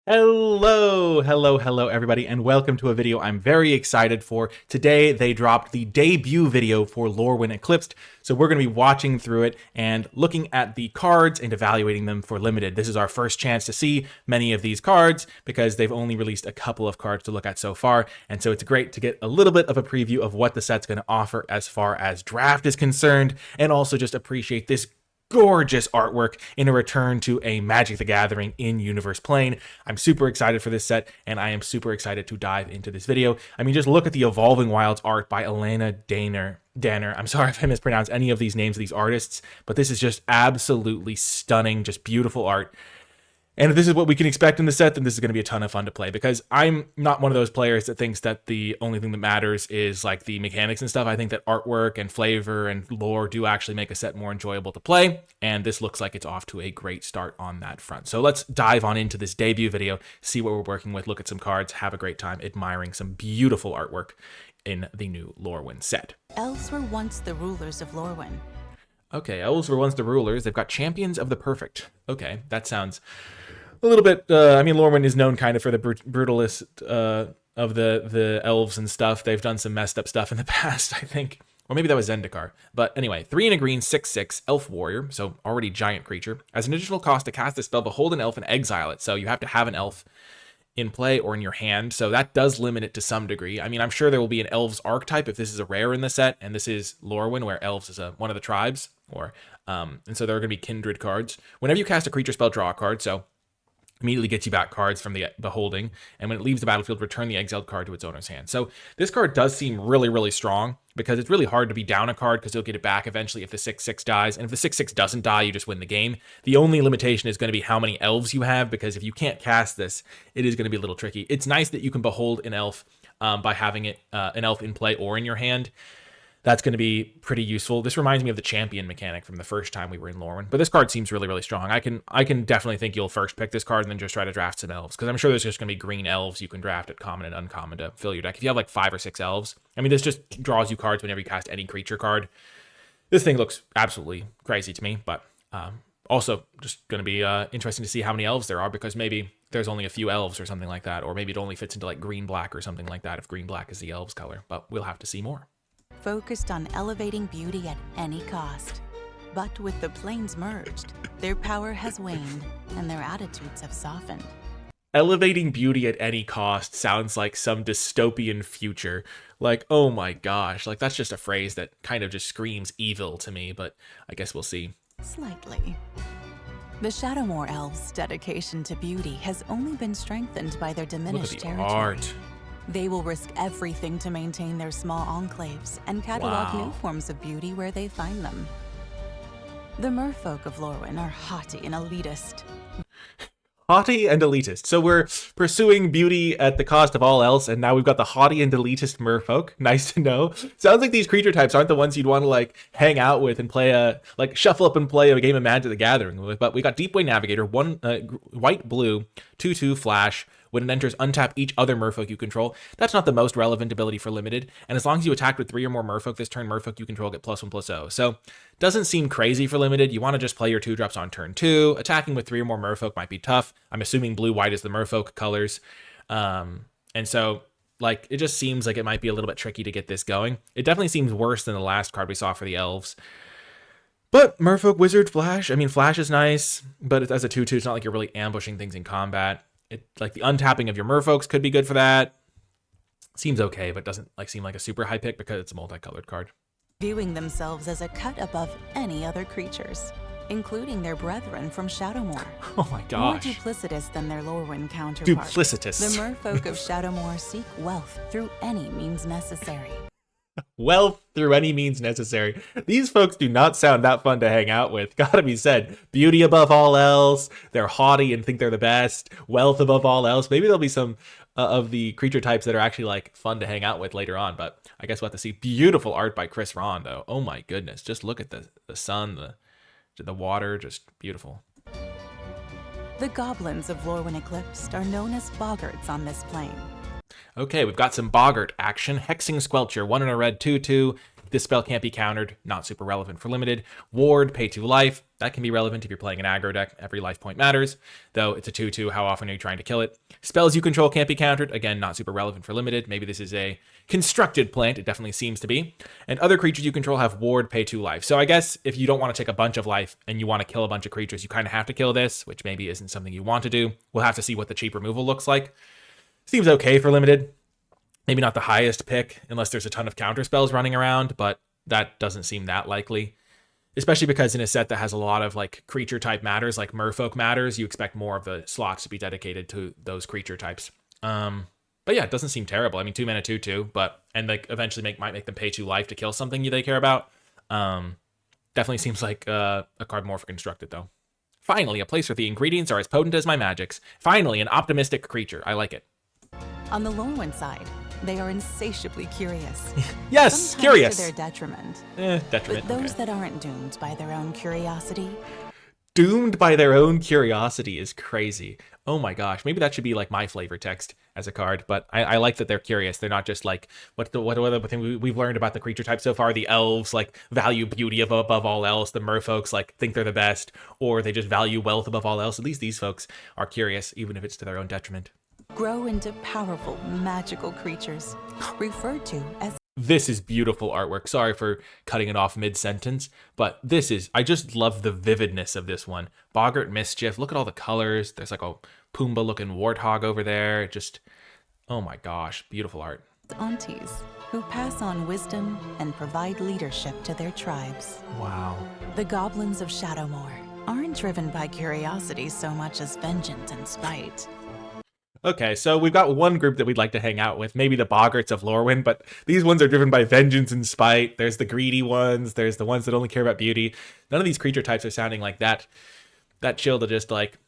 Hello everybody, and welcome to a video I'm very excited for. Today they dropped the debut video for Lorwyn Eclipsed, so we're going to be watching through it and looking at the cards and evaluating them for limited. This is our first chance to see many of these cards because they've only released a couple of cards to look at so far, and so it's great to get a little bit of a preview of what the set's going to offer as far as draft is concerned, and also just appreciate this gorgeous artwork in a return to a Magic the Gathering in-universe plane. I'm super excited for this set, and I am super excited to dive into this video. I mean, just look at the Evolving Wilds art by Elena Danner. I'm sorry if I mispronounced any of these names of these artists, but this is just absolutely stunning, just beautiful art. And if this is what we can expect in the set, then this is going to be a ton of fun to play, because I'm not one of those players that thinks that the only thing that matters is like the mechanics and stuff. I think that artwork and flavor and lore do actually make a set more enjoyable to play, and this looks like it's off to a great start on that front. So let's dive on into this debut video, see what we're working with, look at some cards, have a great time admiring some beautiful artwork in the new Lorwyn set. Elves were once the rulers of Lorwyn. Okay, elves were once the rulers. They've got champions of the perfect. Okay, that sounds a little bit, I mean, Lorwyn is known kind of for the brutalist of the elves and stuff. They've done some messed up stuff in the past, I think. Or maybe that was Zendikar. But anyway, 3 and a green, 6/6, elf warrior, so already giant creature. As an additional cost to cast this spell, behold an elf and exile it. So you have to have an elf in play or in your hand, so that does limit it to some degree. I mean, I'm sure there will be an elves archetype if this is a rare in the set, and this is Lorwyn, where elves is one of the tribes, and so there are going to be kindred cards. Whenever you cast a creature spell, draw a card, so immediately gets you back cards from the beholding, and when it leaves the battlefield, return the exiled card to its owner's hand. So this card does seem really strong, because it's really hard to be down a card because you'll get it back eventually if the 6/6 dies, and if the 6/6 doesn't die, you just win the game. The only limitation is going to be how many elves you have, because if you can't cast this, it is going to be a little tricky. It's nice that you can behold an elf by having it an elf in play or in your hand. That's going to be pretty useful. This reminds me of the champion mechanic from the first time we were in Lorwyn, but this card seems really strong. I can definitely think you'll first pick this card and then just try to draft some elves, because I'm sure there's just going to be green elves you can draft at common and uncommon to fill your deck. If you have like 5 or 6 elves, I mean, this just draws you cards whenever you cast any creature card. This thing looks absolutely crazy to me, but also just going to be interesting to see how many elves there are, because maybe there's only a few elves or something like that, or maybe it only fits into like green-black or something like that if green-black is the elves color, but we'll have to see more. Focused on elevating beauty at any cost. But with the planes merged, their power has waned and their attitudes have softened. Elevating beauty at any cost sounds like some dystopian future. Like, oh my gosh, like that's just a phrase that kind of just screams evil to me, but I guess we'll see. Slightly. The Shadowmoor elves' dedication to beauty has only been strengthened by their diminished territory. Art. They will risk everything to maintain their small enclaves and catalog new forms of beauty where they find them. The merfolk of Lorwyn are haughty and elitist. Haughty and elitist. So we're pursuing beauty at the cost of all else, and now we've got the haughty and elitist merfolk. Nice to know. Sounds like these creature types aren't the ones you'd want to like hang out with and play shuffle up and play a game of Magic the Gathering with. But we got Deepway Navigator, 1 white blue, 2/2 flash. When it enters, untap each other merfolk you control. That's not the most relevant ability for limited, and as long as you attack with 3 or more merfolk this turn, merfolk you control get +1/+0. So doesn't seem crazy for limited. You want to just play your 2-drops on turn 2. Attacking with 3 or more merfolk might be tough. I'm assuming blue-white is the merfolk colors. And so like it just seems like it might be a little bit tricky to get this going. It definitely seems worse than the last card we saw for the elves. But merfolk, wizard, flash. I mean, flash is nice, but as a 2/2, it's not like you're really ambushing things in combat. Like the untapping of your merfolks could be good for that. Seems okay, but doesn't like seem like a super high pick because it's a multicolored card. Viewing themselves as a cut above any other creatures, including their brethren from Shadowmoor. Oh my gosh. More duplicitous than their Lorwyn counterpart. Duplicitous. The merfolk of Shadowmoor seek wealth through any means necessary. Wealth through any means necessary. These folks do not sound that fun to hang out with. Gotta be said. Beauty above all else. They're haughty and think they're the best. Wealth above all else. Maybe there'll be some of the creature types that are actually like fun to hang out with later on, but I guess we'll have to see. Beautiful art by Chris Ron, though. Oh my goodness. Just look at the sun, the water, just beautiful. The goblins of Lorwyn Eclipsed are known as boggarts on this plane. Okay, we've got some boggart action. Hexing Squelcher, 1 and a red, 2/2. This spell can't be countered, not super relevant for limited. Ward, pay 2 life. That can be relevant if you're playing an aggro deck. Every life point matters, though it's a 2/2. How often are you trying to kill it? Spells you control can't be countered. Again, not super relevant for limited. Maybe this is a constructed plant. It definitely seems to be. And other creatures you control have ward, pay 2 life. So I guess if you don't want to take a bunch of life and you want to kill a bunch of creatures, you kind of have to kill this, which maybe isn't something you want to do. We'll have to see what the cheap removal looks like. Seems okay for limited. Maybe not the highest pick unless there's a ton of counter spells running around, but that doesn't seem that likely. Especially because in a set that has a lot of like creature type matters, like Merfolk matters, you expect more of the slots to be dedicated to those creature types. But yeah, it doesn't seem terrible. I mean, 2 mana 2/2, and like eventually might make them pay 2 life to kill something they care about. Definitely seems like a card more for constructed though. Finally, a place where the ingredients are as potent as my magics. Finally, an optimistic creature. I like it. On the Lorwyn side, they are insatiably curious. Yes, Sometimes curious. to their detriment. Detriment. But those that aren't doomed by their own curiosity. Doomed by their own curiosity is crazy. Oh my gosh, maybe that should be like my flavor text as a card. But I like that they're curious. They're not just like what other thing we've learned about the creature type so far. The elves like value beauty above all else. The merfolks like think they're the best, or they just value wealth above all else. At least these folks are curious, even if it's to their own detriment. Grow into powerful, magical creatures, referred to as... This is beautiful artwork. Sorry for cutting it off mid-sentence, but I just love the vividness of this one. Boggart Mischief, look at all the colors. There's like a Pumbaa-looking warthog over there. Just, oh my gosh, beautiful art. Aunties, who pass on wisdom and provide leadership to their tribes. Wow. The goblins of Shadowmoor aren't driven by curiosity so much as vengeance and spite. Okay, so we've got one group that we'd like to hang out with, maybe the Boggarts of Lorwyn, but these ones are driven by vengeance and spite. There's the greedy ones, there's the ones that only care about beauty. None of these creature types are sounding like that chill to just like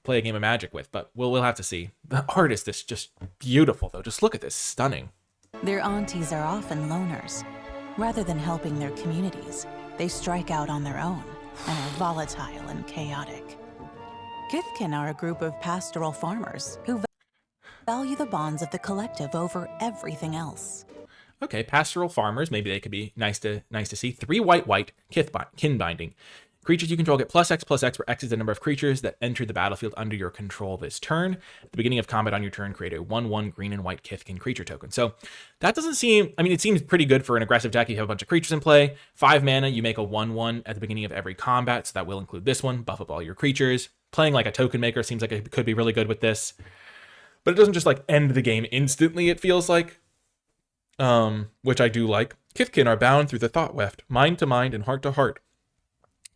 play a game of Magic with, but we'll have to see. The art is just beautiful though. Just look at this, stunning. Their aunties are often loners. Rather than helping their communities, they strike out on their own and are volatile and chaotic. Kithkin are a group of pastoral farmers who value the bonds of the collective over everything else. Okay, pastoral farmers, maybe they could be nice to see. 3 white, kin binding. Creatures you control get +X/+X, where X is the number of creatures that enter the battlefield under your control this turn. At the beginning of combat on your turn, create a 1/1 green and white Kithkin creature token. So that doesn't seem, I mean, it seems pretty good for an aggressive deck. You have a bunch of creatures in play. 5 mana, you make a 1/1 at the beginning of every combat, so that will include this one. Buff up all your creatures. Playing like a token maker seems like it could be really good with this. But it doesn't just like end the game instantly, it feels like. Which I do like. Kithkin are bound through the thought weft, mind to mind and heart to heart.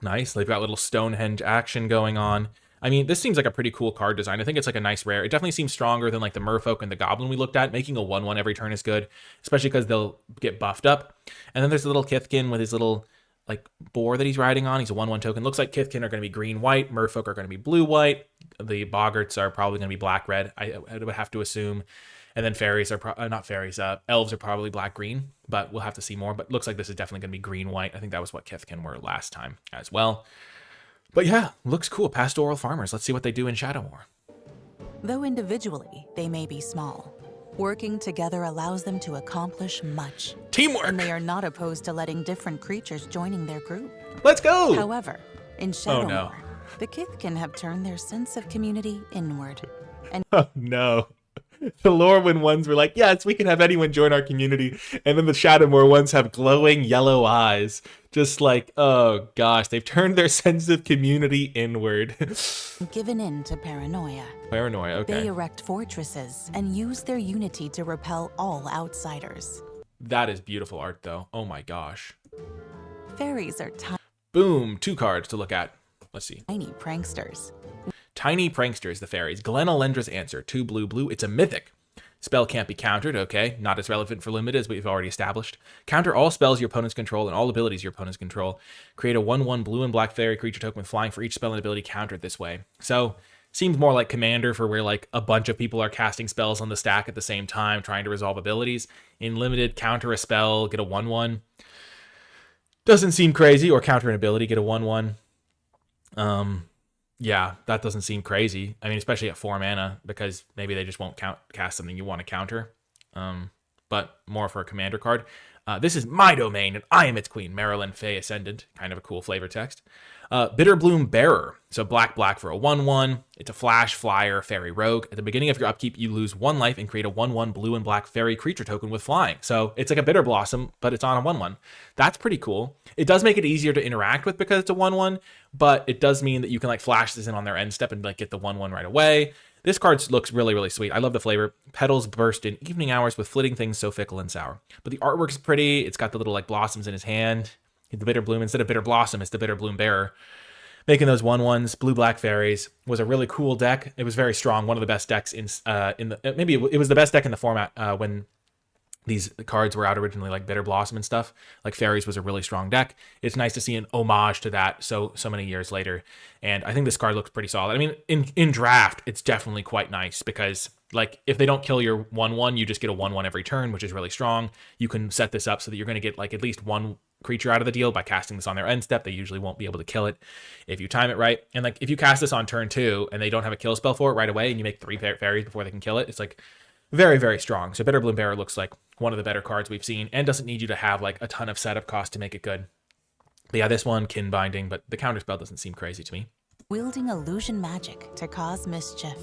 Nice. They've got little Stonehenge action going on. I mean, this seems like a pretty cool card design. I think it's like a nice rare. It definitely seems stronger than like the Merfolk and the Goblin we looked at. Making a 1/1 every turn is good, especially because they'll get buffed up. And then there's the little Kithkin with his little like boar that he's riding on. He's a 1/1 token. Looks like Kithkin are going to be green-white. Merfolk are going to be blue-white. The Boggarts are probably going to be black-red, I would have to assume. And then fairies are not fairies. Elves are probably black-green, but we'll have to see more. But looks like this is definitely going to be green-white. I think that was what Kithkin were last time as well. But yeah, looks cool. Pastoral farmers. Let's see what they do in Shadowmoor. Though individually they may be small, working together allows them to accomplish much. Teamwork! And they are not opposed to letting different creatures joining their group. Let's go! However, in Shadowmoor, no. the Kithkin have turned their sense of community inward. And Oh no. The Lorwyn ones were like, yes, we can have anyone join our community. And then the Shadowmoor ones have glowing yellow eyes. Just like, oh gosh, they've turned their sense of community inward. given in to paranoia. Paranoia, okay. They erect fortresses and use their unity to repel all outsiders. That is beautiful art though. Oh my gosh. Fairies are Boom, 2 cards to look at. Let's see. tiny pranksters. Tiny Pranksters, the fairies. Glen Alendra's Answer, 2 blue. It's a mythic. Spell can't be countered, okay. Not as relevant for limited as we've already established. Counter all spells your opponents control and all abilities your opponents control. Create a 1/1 blue and black fairy creature token with flying for each spell and ability countered this way. So, seems more like Commander for where like a bunch of people are casting spells on the stack at the same time, trying to resolve abilities. In limited, counter a spell, get a 1/1. Doesn't seem crazy, or counter an ability, get a 1/1. Yeah, that doesn't seem crazy. I mean, especially at 4 mana, because maybe they just won't cast something you want to counter. But more for a commander card. This is my domain, and I am its queen. Marilyn Fey Ascendant. Kind of a cool flavor text. Bitterbloom Bearer. So black for a 1/1. It's a flash, flyer, fairy rogue. At the beginning of your upkeep, you lose 1 life and create a 1/1 blue and black fairy creature token with flying. So it's like a Bitter Blossom, but it's on a 1/1. That's pretty cool. It does make it easier to interact with because it's a 1/1, but it does mean that you can like flash this in on their end step and like get the 1/1 right away. This card looks really, really sweet. I love the flavor. Petals burst in evening hours with flitting things so fickle and sour. But the artwork's pretty. It's got the little like blossoms in his hand. The Bitter Bloom, instead of Bitter Blossom, it's the Bitter Bloom Bearer. Making those 1/1s, blue-black fairies, was a really cool deck. It was very strong. One of the best decks in the maybe it was the best deck in the format when these cards were out originally, like Bitter Blossom and stuff. Like fairies was a really strong deck. It's nice to see an homage to that so many years later. And I think this card looks pretty solid. I mean, in draft, it's definitely quite nice because like if they don't kill your 1/1, you just get a 1/1 every turn, which is really strong. You can set this up so that you're going to get like at least one creature out of the deal by casting this on their end step. They usually won't be able to kill it if you time it right. And like if you cast this on turn 2 and they don't have a kill spell for it right away and you make 3 fairies before they can kill it, it's like very, very strong. So Bitterbloom Bearer looks like one of the better cards we've seen and doesn't need you to have like a ton of setup cost to make it good. But yeah, this one, Kin Binding, but the counterspell doesn't seem crazy to me. Wielding illusion magic to cause mischief.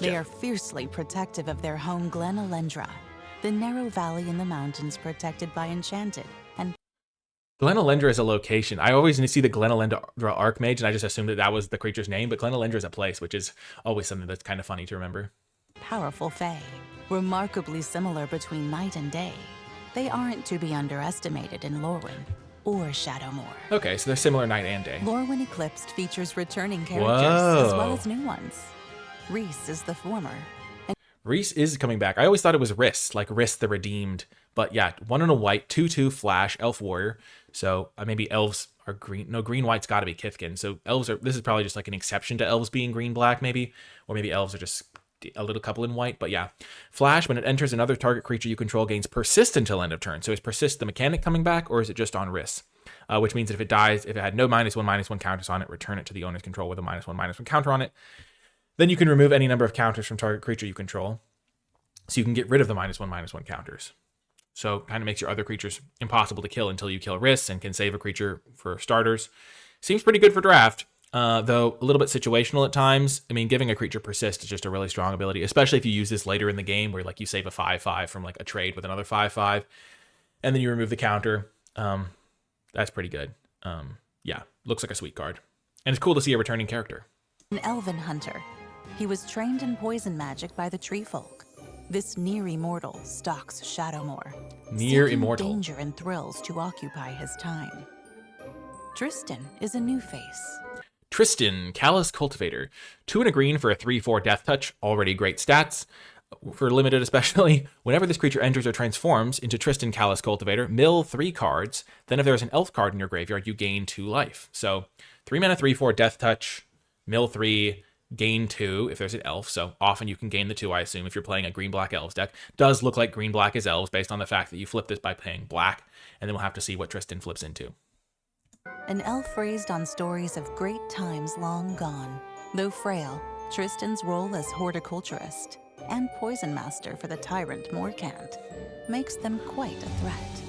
They are fiercely protective of their home Glen Elendra, the narrow valley in the mountains protected by Enchanted. And Glen Elendra is a location. I always see the Glen Elendra Archmage, and I just assumed that was the creature's name, but Glen Elendra is a place, which is always something that's kind of funny to remember. Powerful fae, remarkably similar between night and day. They aren't to be underestimated in Lorwyn or Shadowmoor. Okay, so they're similar night and day. Lorwyn Eclipsed features returning characters as well as new ones. Reese is the former. Reese is coming back. I always thought it was Riss, like Riss the Redeemed. But yeah, 1 and a white, 2/2 flash, elf warrior. So maybe elves are green. No, green-white's got to be Kithkin. So elves are, this is probably just like an exception to elves being green-black maybe. Or maybe elves are just a little couple in white. But yeah, flash, when it enters another target creature you control, gains persist until end of turn. So is persist the mechanic coming back, or is it just on Riss? Which means that if it dies, if it had no -1/-1 counters on it, return it to the owner's control with a -1/-1 counter on it. Then you can remove any number of counters from target creature you control. So you can get rid of the -1/-1 counters. So kind of makes your other creatures impossible to kill until you kill Riss and can save a creature for starters. Seems pretty good for draft, though a little bit situational at times. I mean, giving a creature persist is just a really strong ability, especially if you use this later in the game where like you save a 5/5 from like a trade with another 5/5, and then you remove the counter. That's pretty good. Yeah, looks like a sweet card. And it's cool to see a returning character. An elven hunter. He was trained in poison magic by the tree folk. This near immortal stalks Shadowmoor, near seeking immortal danger and thrills to occupy his time. Tristan is a new face. Tristan, Callous Cultivator. 2 and a green for a 3/4 death touch. Already great stats. For limited especially, whenever this creature enters or transforms into Tristan Callous Cultivator, mill 3 cards. Then if there's an elf card in your graveyard, you gain 2 life. So 3 mana, 3/4 death touch, mill 3, gain 2 if there's an elf. So often you can gain the 2, I assume, if you're playing a green-black elves deck. Does look like green-black is elves based on the fact that you flip this by playing black, and then we'll have to see what Tristan flips into. An elf raised on stories of great times long gone. Though frail, Tristan's role as horticulturist and poison master for the tyrant Morkant makes them quite a threat.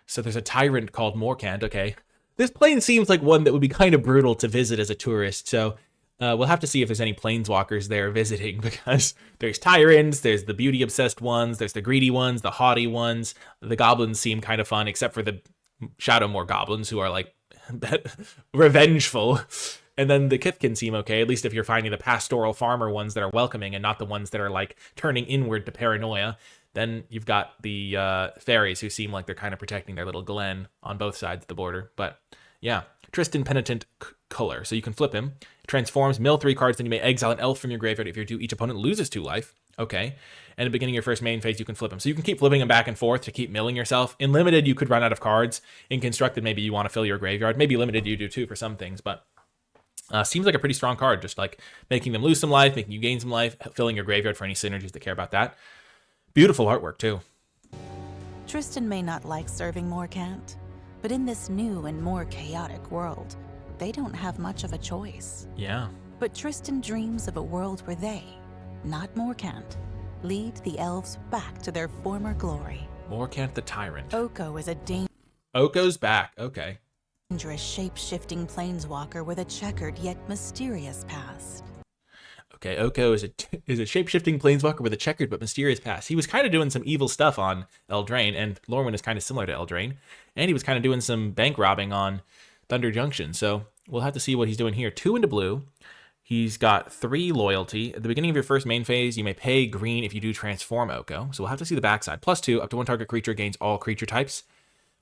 So there's a tyrant called Morkant, okay. This plane seems like one that would be kind of brutal to visit as a tourist, so we'll have to see if there's any planeswalkers there visiting, because there's tyrants, there's the beauty-obsessed ones, there's the greedy ones, the haughty ones. The goblins seem kind of fun, except for the Shadowmoor goblins, who are, like, revengeful. And then the Kithkin seem okay, at least if you're finding the pastoral farmer ones that are welcoming and not the ones that are, like, turning inward to paranoia. Then you've got the fairies, who seem like they're kind of protecting their little glen on both sides of the border. But, yeah. Tristan Penitent Color. So you can flip him. Transforms, mill 3 cards, then you may exile an elf from your graveyard. If you do, each opponent loses 2 life. Okay. And at the beginning of your first main phase, you can flip him. So you can keep flipping him back and forth to keep milling yourself. In Limited, you could run out of cards. In Constructed, maybe you want to fill your graveyard. Maybe Limited, you do too for some things. But seems like a pretty strong card. Just like making them lose some life, making you gain some life, filling your graveyard for any synergies that care about that. Beautiful artwork too. Tristan may not like serving Morkant, but in this new and more chaotic world, they don't have much of a choice. Yeah. But Tristan dreams of a world where they, not Morkant, lead the elves back to their former glory. Morkanth the Tyrant. Oko is a Oko's back. Okay. dangerous shape-shifting planeswalker with a checkered yet mysterious past. Okay, Oko is a shape-shifting planeswalker with a checkered but mysterious past. He was kind of doing some evil stuff on Eldraine, and Lorwyn is kind of similar to Eldraine, and he was kind of doing some bank robbing on Thunder Junction, so we'll have to see what he's doing here. 2 into blue. He's got 3 loyalty. At the beginning of your first main phase, you may pay green if you do transform Oko, so we'll have to see the backside. +2, up to 1 target creature gains all creature types.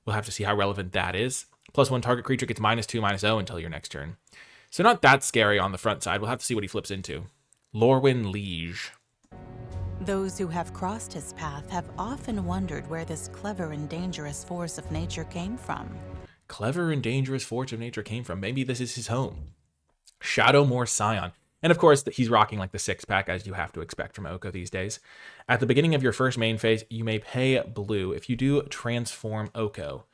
We'll have to see how relevant that is. +1 target creature gets -2/-0 until your next turn. So not that scary on the front side. We'll have to see what he flips into. Lorwyn Liege. Those who have crossed his path have often wondered where this clever and dangerous force of nature came from. Clever and dangerous force of nature came from. Maybe this is his home. Shadowmoor Scion. And of course, he's rocking like the 6-pack, as you have to expect from Oko these days. At the beginning of your first main phase, you may pay blue if you do transform Oko.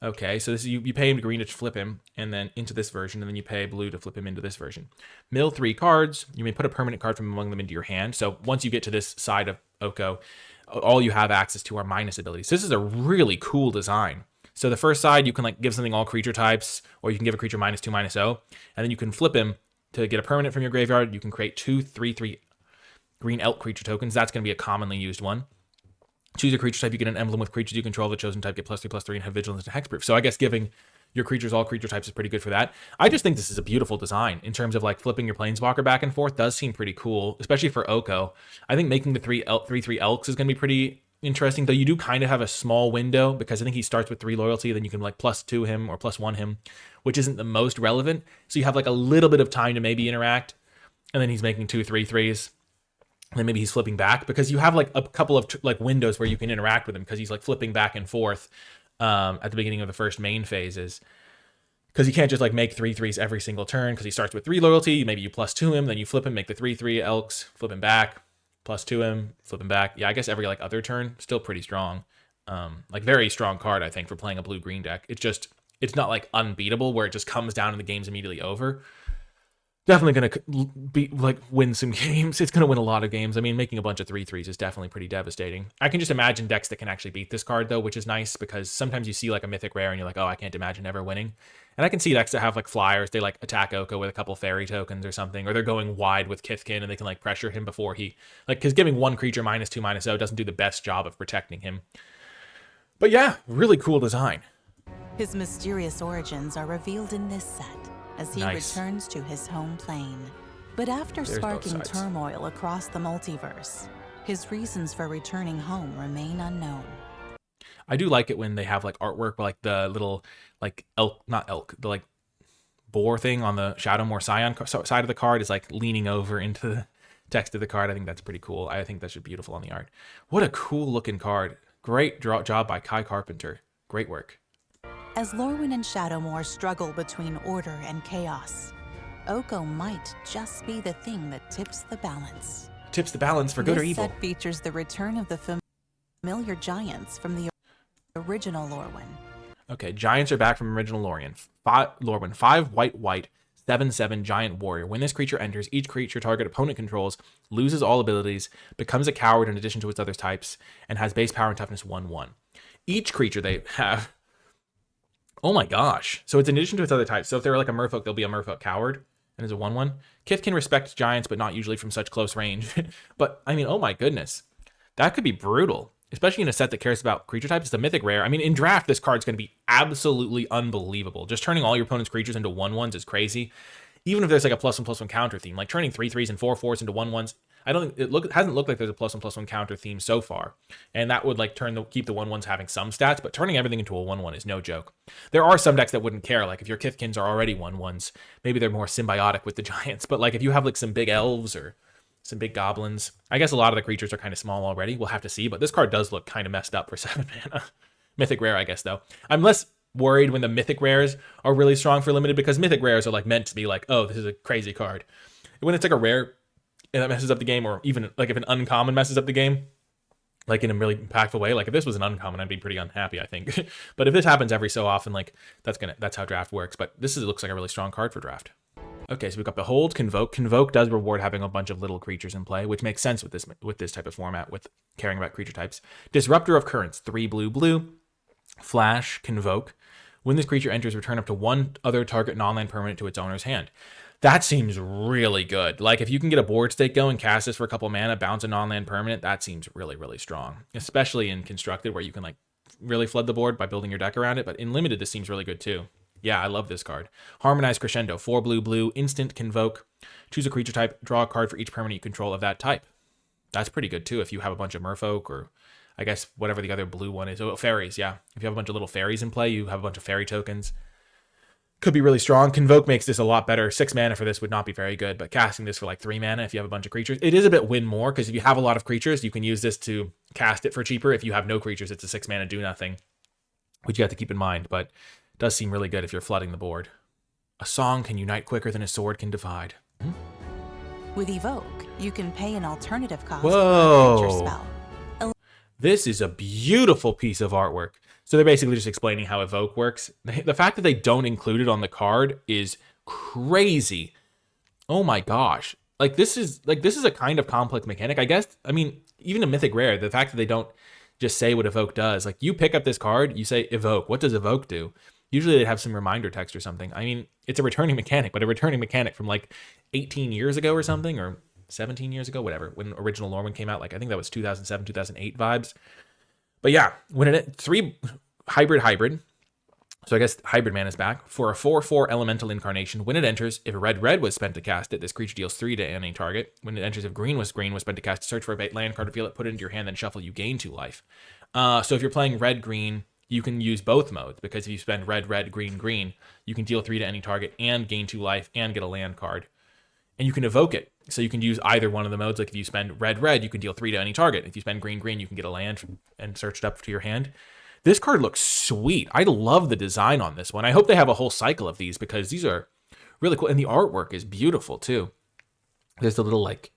Okay, so this is, you pay him green to flip him, and then into this version, and then you pay blue to flip him into this version. Mill 3 cards. You may put a permanent card from among them into your hand. So once you get to this side of Oko, all you have access to are minus abilities. So this is a really cool design. So the first side, you can like give something all creature types, or you can give a creature -2/-0, and then you can flip him to get a permanent from your graveyard. You can create 2 3/3 green elk creature tokens. That's going to be a commonly used one. Choose a creature type, you get an emblem with creatures you control. The chosen type get +3/+3 and have vigilance and hexproof. So I guess giving your creatures all creature types is pretty good for that. I just think this is a beautiful design in terms of like flipping your planeswalker back and forth. Does seem pretty cool, especially for Oko. I think making the 3/3 elks is going to be pretty interesting, though you do kind of have a small window because I think he starts with 3 loyalty, then you can like +2 him or +1 him, which isn't the most relevant. So you have like a little bit of time to maybe interact, and then he's making 2 3/3s. And then maybe he's flipping back because you have like a couple of like windows where you can interact with him because he's like flipping back and forth at the beginning of the first main phases. Because you can't just like make 3/3s every single turn because he starts with 3 loyalty. Maybe you +2 him, then you flip him, make the 3/3 elks, flip him back, +2 him, flip him back. Yeah, I guess every like other turn, still pretty strong. Like very strong card, I think, for playing a blue-green deck. It's not like unbeatable where it just comes down and the game's immediately over. Definitely going to be like win some games. It's going to win a lot of games. I mean, making a bunch of 3/3s is definitely pretty devastating. I can just imagine decks that can actually beat this card though, which is nice because sometimes you see like a mythic rare and you're like, oh, I can't imagine ever winning. And I can see decks that have like flyers. They like attack Oko with a couple fairy tokens or something, or they're going wide with Kithkin and they can like pressure him before he like, because giving 1 creature -2/-0 doesn't do the best job of protecting him. But yeah, really cool design. His mysterious origins are revealed in this set as he returns to his home plane. But after sparking turmoil across the multiverse, his reasons for returning home remain unknown. I do like it when they have like artwork, like the little like the like boar thing on the Shadowmoor Scion side of the card is like leaning over into the text of the card. I think that's pretty cool. I think that's just beautiful on the art. What a cool looking card. Great job by Kai Carpenter. Great work. As Lorwyn and Shadowmoor struggle between order and chaos, Oko might just be the thing that tips the balance. Tips the balance for good or evil. This set features the return of the familiar giants from the original Lorwyn. Okay, giants are back from original Lorwyn. 5 white, 7/7 giant warrior. When this creature enters, each creature target opponent controls loses all abilities, becomes a coward in addition to its other types, and has base power and toughness 1/1. Each creature they have. Oh my gosh. So it's in addition to its other types. So if they're like a merfolk, they'll be a merfolk coward. And it's a 1/1. Kith can respect giants, but not usually from such close range. But I mean, oh my goodness. That could be brutal. Especially in a set that cares about creature types. It's a mythic rare. I mean, in draft, this card's going to be absolutely unbelievable. Just turning all your opponent's creatures into 1/1s is crazy. Even if there's like a +1/+1 counter theme, like turning 3/3s and 4/4s into 1/1s, I don't think it hasn't looked like there's a +1/+1 counter theme so far, and that would like keep the 1/1s having some stats, but turning everything into a 1/1 is no joke. There are some decks that wouldn't care, like if your Kithkins are already 1/1s, maybe they're more symbiotic with the giants, but like if you have like some big elves or some big goblins, I guess a lot of the creatures are kind of small already. We'll have to see, but this card does look kind of messed up for 7 mana. Mythic rare, I guess though. I'm less worried when the mythic rares are really strong for limited because mythic rares are like meant to be like, oh, this is a crazy card. When it's like a rare and that messes up the game, or even like if an uncommon messes up the game, like in a really impactful way, like if this was an uncommon, I'd be pretty unhappy, I think. But if this happens every so often, like that's how draft works. But looks like a really strong card for draft. Okay, so we've got Behold, Convoke. Convoke does reward having a bunch of little creatures in play, which makes sense with this type of format, with caring about creature types. Disruptor of Currents, 3 blue blue. Flash, Convoke. When this creature enters, return up to one other target non-land permanent to its owner's hand. That seems really good. Like, if you can get a board state going, cast this for a couple mana, bounce a non-land permanent, that seems really, really strong. Especially in Constructed, where you can, like, really flood the board by building your deck around it. But in Limited, this seems really good, too. Yeah, I love this card. Harmonized Crescendo, 4 blue blue, instant Convoke. Choose a creature type, draw a card for each permanent you control of that type. That's pretty good, too, if you have a bunch of Merfolk, or I guess whatever the other blue one is. Oh, fairies, yeah. If you have a bunch of little fairies in play, you have a bunch of fairy tokens. Could be really strong. Convoke makes this a lot better. 6 mana for this would not be very good, but casting this for like 3 mana if you have a bunch of creatures. It is a bit win more, because if you have a lot of creatures, you can use this to cast it for cheaper. If you have no creatures, it's a 6 mana do nothing, which you have to keep in mind, but it does seem really good if you're flooding the board. A song can unite quicker than a sword can divide. With Evoke, you can pay an alternative cost Whoa. for a creature spell. This is a beautiful piece of artwork. So they're basically just explaining how Evoke works. The fact that they don't include it on the card is crazy. Oh my gosh. Like this is a kind of complex mechanic, I guess. I mean, even a Mythic Rare, the fact that they don't just say what Evoke does. Like, you pick up this card, you say Evoke. What does Evoke do? Usually they'd have some reminder text or something. I mean, it's a returning mechanic, but a returning mechanic from like 18 years ago or something, or 17 years ago, whatever, when original Lorwyn came out. Like, I think that was 2007, 2008 vibes. But yeah, when it 3 hybrid. So I guess Hybrid Man is back. For a 4/4 elemental incarnation, when it enters, if red was spent to cast it, this creature deals 3 to any target. When it enters, if green was spent to cast it, search for a land card, reveal it, put it into your hand, then shuffle, you gain 2 life. So if you're playing red-green, you can use both modes, because if you spend red, green, you can deal 3 to any target and gain 2 life and get a land card. And you can evoke it. So you can use either one of the modes. Like, if you spend red, you can deal 3 to any target. If you spend green, you can get a land and search it up to your hand. This card looks sweet. I love the design on this one. I hope they have a whole cycle of these, because these are really cool. And the artwork is beautiful too. There's the little like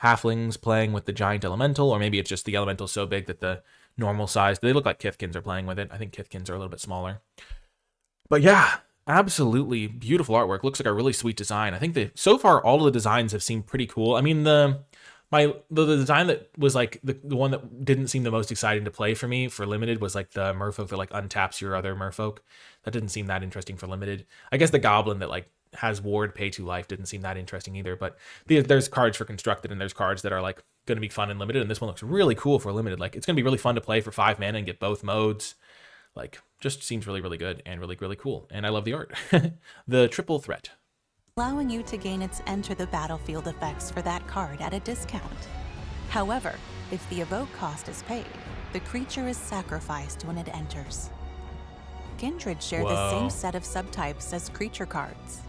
halflings playing with the giant elemental, or maybe it's just the elemental so big that the normal size, they look like Kithkins are playing with it. I think Kithkins are a little bit smaller. But yeah, absolutely beautiful artwork. Looks like a really sweet design. I think so far all of the designs have seemed pretty cool. I mean, the design that was like the one that didn't seem the most exciting to play for me for Limited was like the Merfolk that like untaps your other Merfolk. That didn't seem that interesting for Limited. I guess the Goblin that like has ward, pay 2 life didn't seem that interesting either. But there's cards for Constructed, and there's cards that are like going to be fun in Limited, and this one looks really cool for Limited. Like, it's going to be really fun to play for 5 mana and get both modes. Like, just seems really, really good and really, really cool. And I love the art. The Triple Threat. Allowing you to gain its enter the battlefield effects for that card at a discount. However, if the evoke cost is paid, the creature is sacrificed when it enters. Kindred share the same set of subtypes as creature cards.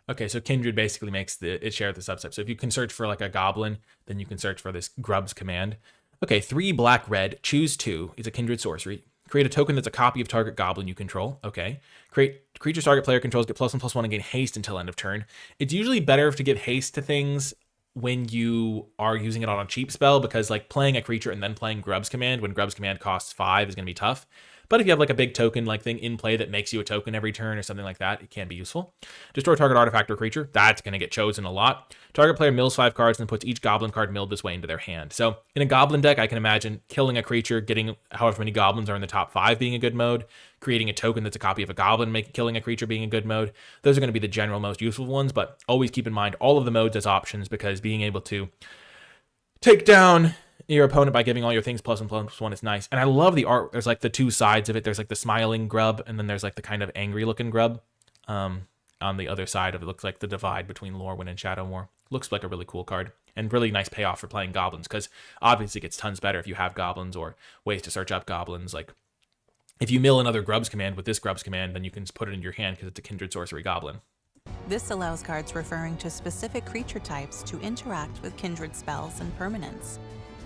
Okay, so Kindred basically makes it share the subtype. So if you can search for like a goblin, then you can search for this Grub's command. Okay, 3 black-red, choose 2 is a Kindred sorcery. Create a token that's a copy of target goblin you control. Okay. Create creatures target player controls, get +1/+1 and gain haste until end of turn. It's usually better to give haste to things when you are using it on a cheap spell, because like playing a creature and then playing Grub's command when Grub's command costs 5 is going to be tough. But if you have like a big token like thing in play that makes you a token every turn or something like that, it can be useful. Destroy target artifact or creature. That's going to get chosen a lot. Target player mills 5 cards and puts each goblin card milled this way into their hand. So in a goblin deck, I can imagine killing a creature, getting however many goblins are in the top 5 being a good mode, creating a token that's a copy of a goblin, killing a creature being a good mode. Those are going to be the general most useful ones, but always keep in mind all of the modes as options, because being able to take down your opponent by giving all your things +1/+1 is nice. And I love the art. There's like the 2 sides of it. There's like the smiling grub, and then there's like the kind of angry looking grub. On the other side of it looks like the divide between Lorwyn and Shadowmoor. Looks like a really cool card, and really nice payoff for playing goblins, because obviously it gets tons better if you have goblins or ways to search up goblins. Like, if you mill another Grub's command with this Grub's command, then you can put it in your hand because it's a Kindred sorcery goblin. This allows cards referring to specific creature types to interact with Kindred spells and permanents,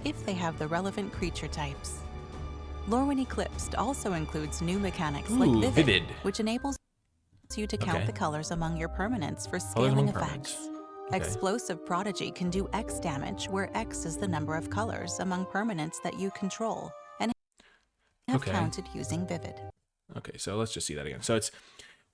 if they have the relevant creature types. Lorwyn Eclipsed also includes new mechanics like Vivid, which enables you to count the colors among your permanents for scaling effects. Explosive Prodigy can do X damage, where X is the number of colors among permanents that you control and have counted using Vivid. Okay, so let's just see that again. So it's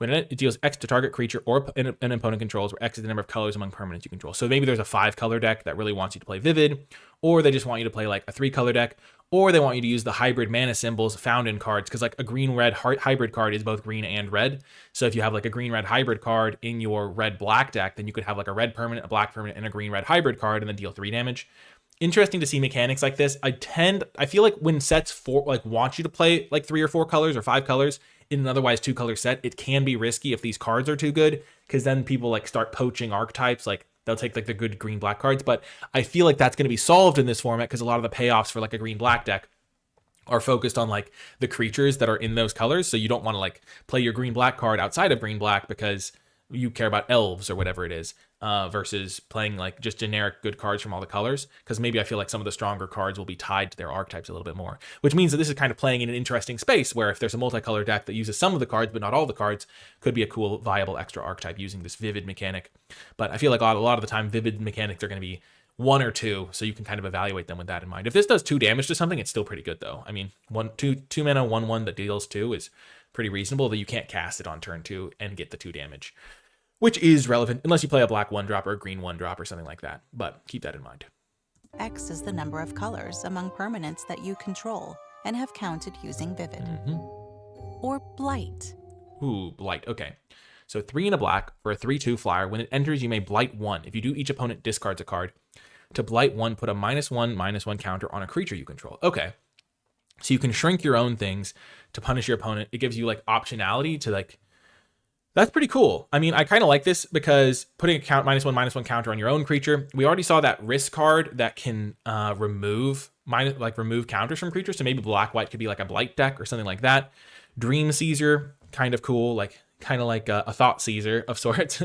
When it deals X to target creature or an opponent controls, where X is the number of colors among permanents you control. So maybe there's a 5-color deck that really wants you to play Vivid, or they just want you to play like a 3-color deck, or they want you to use the hybrid mana symbols found in cards, because like a green-red hybrid card is both green and red. So if you have like a green-red hybrid card in your red-black deck, then you could have like a red permanent, a black permanent, and a green-red hybrid card, and then deal 3 damage. Interesting to see mechanics like this. I feel like when sets want you to play like 3 or 4 colors or 5 colors in an otherwise 2-color set, it can be risky if these cards are too good, because then people like start poaching archetypes. Like they'll take like the good green-black cards, but I feel like that's going to be solved in this format, because a lot of the payoffs for like a green-black deck are focused on like the creatures that are in those colors. So you don't want to like play your green-black card outside of green-black because you care about elves or whatever it is, versus playing like just generic good cards from all the colors, because maybe I feel like some of the stronger cards will be tied to their archetypes a little bit more, which means that this is kind of playing in an interesting space where if there's a multicolor deck that uses some of the cards but not all the cards, could be a cool viable extra archetype using this Vivid mechanic. But I feel like a lot of the time Vivid mechanics are going to be 1 or 2, so you can kind of evaluate them with that in mind. If this does 2 damage to something, it's still pretty good though. I mean, 2 mana 1/1 that deals 2 is pretty reasonable, though you can't cast it on turn 2 and get the 2 damage, which is relevant unless you play a black 1-drop or a green 1-drop or something like that. But keep that in mind. X is the number of colors among permanents that you control and have counted using Vivid. Or Blight. Ooh, Blight. Okay. So 3 and a black for a 3/2 flyer. When it enters, you may Blight 1. If you do, each opponent discards a card. To Blight 1, put a -1/-1 counter on a creature you control. Okay. So you can shrink your own things to punish your opponent. It gives you like optionality to like, that's pretty cool. I mean, I kind of like this because putting a -1/-1 counter on your own creature, we already saw that risk card that can remove counters from creatures. So maybe black-white could be like a Blight deck or something like that. Dream Seizure, kind of cool, kind of like a Thought Seizure of sorts.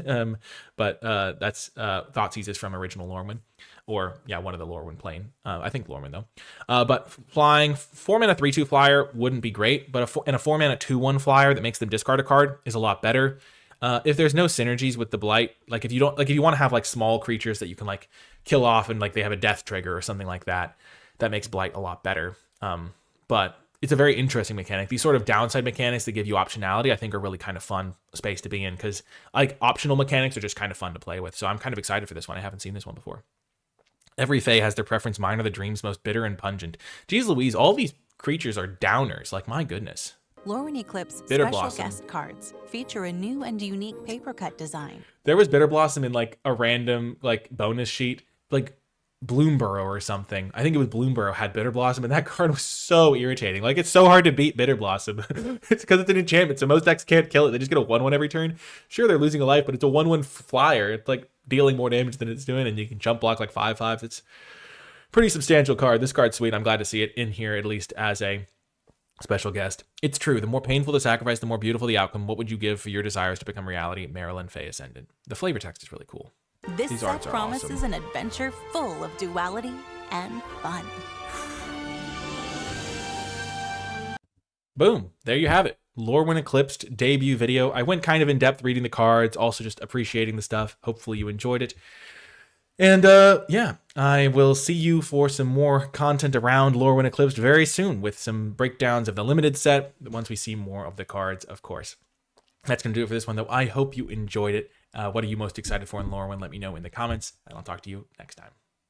But that's Thought Seizures from original Lorwyn. Or, yeah, one of the Lorwyn plane. I think Lorwyn, though. But flying, 4 mana 3/2 flyer wouldn't be great, but a 4 mana 2/1 flyer that makes them discard a card is a lot better. If there's no synergies with the Blight, like if you want to have like small creatures that you can like kill off and like they have a death trigger or something like that, that makes Blight a lot better. But it's a very interesting mechanic. These sort of downside mechanics that give you optionality, I think, are really kind of fun space to be in, because like optional mechanics are just kind of fun to play with. So I'm kind of excited for this one. I haven't seen this one before. Every Fae has their preference. Mine are the dreams most bitter and pungent. Jeez Louise, all these creatures are downers. Like, my goodness. Lorwyn Eclipse Bitter special Blossom. guest cards feature a new and unique paper cut design. There was Bitter Blossom in like a random like bonus sheet, like Bloomburrow or something. I think it was Bloomburrow had Bitter Blossom, and that card was so irritating. Like, it's so hard to beat Bitter Blossom. It's because it's an enchantment, so most decks can't kill it. They just get a 1/1 every turn. Sure, they're losing a life, but it's a 1/1 flyer. It's like dealing more damage than it's doing, and you can jump block like 5/5s. It's a pretty substantial card. This card's sweet. I'm glad to see it in here, at least as a special guest. It's true. The more painful the sacrifice, the more beautiful the outcome. What would you give for your desires to become reality? Marilyn Faye Ascendant. The flavor text is really cool. This These set arts are promises awesome. an adventure full of duality and fun. Boom. There you have it. Lorwyn Eclipsed debut video. I went kind of in depth reading the cards, also just appreciating the stuff. Hopefully you enjoyed it. And yeah, I will see you for some more content around Lorwyn Eclipsed very soon with some breakdowns of the limited set once we see more of the cards, of course. That's going to do it for this one, though. I hope you enjoyed it. What are you most excited for in Lorwyn? Let me know in the comments, and I'll talk to you next time.